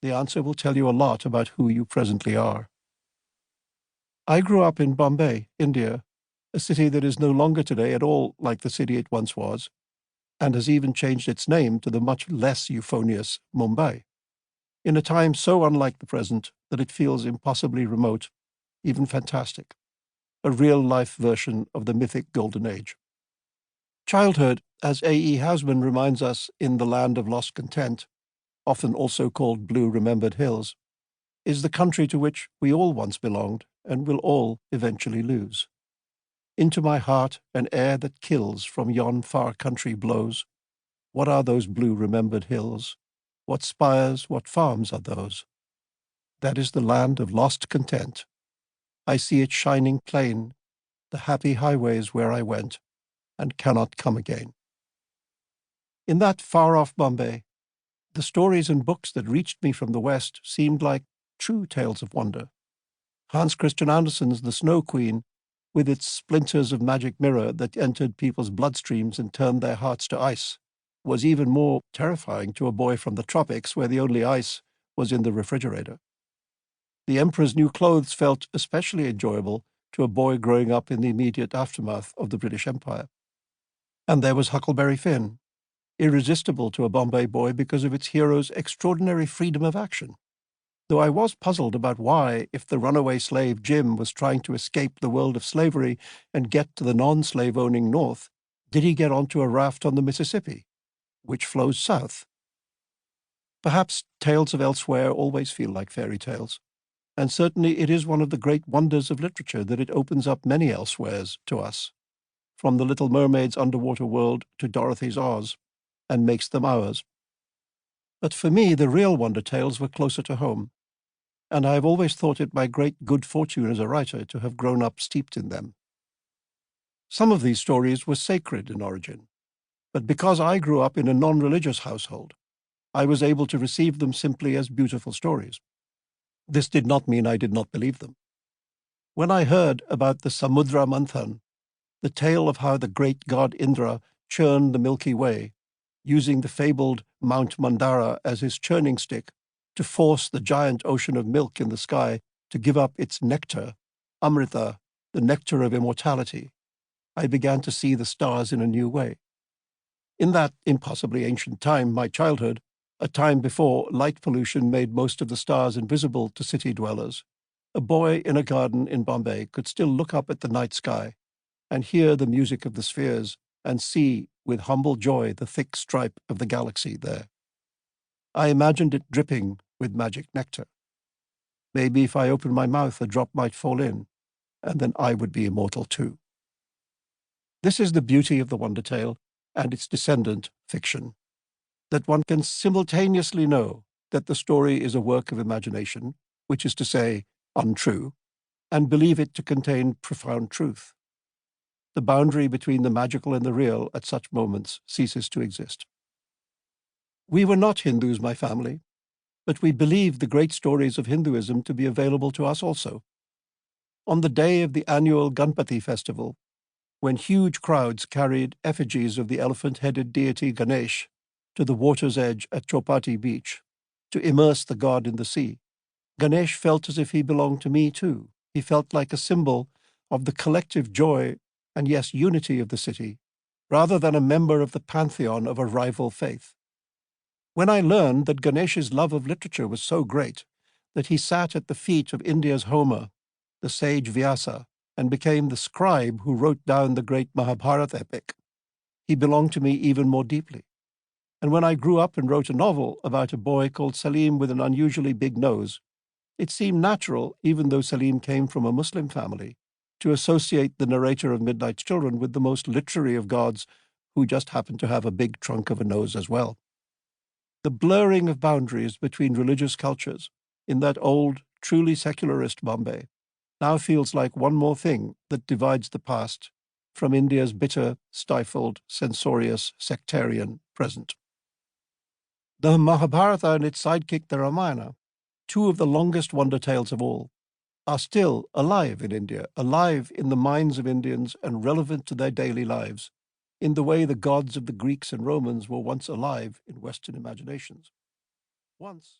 The answer will tell you a lot about who you presently are. I grew up in Bombay, India, a city that is no longer today at all like the city it once was, and has even changed its name to the much less euphonious Mumbai, in a time so unlike the present that it feels impossibly remote, even fantastic, a real-life version of the mythic Golden Age. Childhood, as A.E. Housman reminds us in The Land of Lost Content, often also called Blue Remembered Hills, is the country to which we all once belonged and will all eventually lose. Into my heart an air that kills from yon far country blows. What are those blue remembered hills? What spires, what farms are those? That is the land of lost content. I see it shining plain, the happy highways where I went, and cannot come again. In that far-off Bombay, the stories and books that reached me from the West seemed like true tales of wonder. Hans Christian Andersen's The Snow Queen, with its splinters of magic mirror that entered people's bloodstreams and turned their hearts to ice, was even more terrifying to a boy from the tropics where the only ice was in the refrigerator. The Emperor's New Clothes felt especially enjoyable to a boy growing up in the immediate aftermath of the British Empire. And there was Huckleberry Finn, irresistible to a Bombay boy because of its hero's extraordinary freedom of action. Though I was puzzled about why, if the runaway slave Jim was trying to escape the world of slavery and get to the non-slave-owning North, did he get onto a raft on the Mississippi, which flows south? Perhaps tales of elsewhere always feel like fairy tales, and certainly it is one of the great wonders of literature that it opens up many elsewheres to us, from The Little Mermaid's underwater world to Dorothy's Oz, and makes them ours. But for me, the real wonder tales were closer to home, and I have always thought it my great good fortune as a writer to have grown up steeped in them. Some of these stories were sacred in origin, but because I grew up in a non-religious household, I was able to receive them simply as beautiful stories. This did not mean I did not believe them. When I heard about the Samudra Manthan, the tale of how the great god Indra churned the Milky Way, using the fabled Mount Mandara as his churning stick to force the giant ocean of milk in the sky to give up its nectar, Amrita, the nectar of immortality, I began to see the stars in a new way. In that impossibly ancient time, my childhood, a time before light pollution made most of the stars invisible to city dwellers, a boy in a garden in Bombay could still look up at the night sky and hear the music of the spheres and see with humble joy the thick stripe of the galaxy there. I imagined it dripping with magic nectar. Maybe if I opened my mouth, a drop might fall in, and then I would be immortal too. This is the beauty of the wonder tale and its descendant, fiction, that one can simultaneously know that the story is a work of imagination, which is to say, untrue, and believe it to contain profound truth. The boundary between the magical and the real at such moments ceases to exist. We were not Hindus, my family, but we believed the great stories of Hinduism to be available to us also. On the day of the annual Ganpati festival, when huge crowds carried effigies of the elephant-headed deity Ganesh to the water's edge at Chopati Beach to immerse the god in the sea, Ganesh felt as if he belonged to me too. He felt like a symbol of the collective joy and yes, unity of the city, rather than a member of the pantheon of a rival faith. When I learned that Ganesh's love of literature was so great that he sat at the feet of India's Homer, the sage Vyasa, and became the scribe who wrote down the great Mahabharata epic, he belonged to me even more deeply. And when I grew up and wrote a novel about a boy called Salim with an unusually big nose, it seemed natural, even though Salim came from a Muslim family, to associate the narrator of Midnight's Children with the most literary of gods who just happened to have a big trunk of a nose as well. The blurring of boundaries between religious cultures in that old, truly secularist Bombay now feels like one more thing that divides the past from India's bitter, stifled, censorious, sectarian present. The Mahabharata and its sidekick, the Ramayana, two of the longest wonder tales of all, are still alive in India, alive in the minds of Indians and relevant to their daily lives, in the way the gods of the Greeks and Romans were once alive in Western imaginations. Once,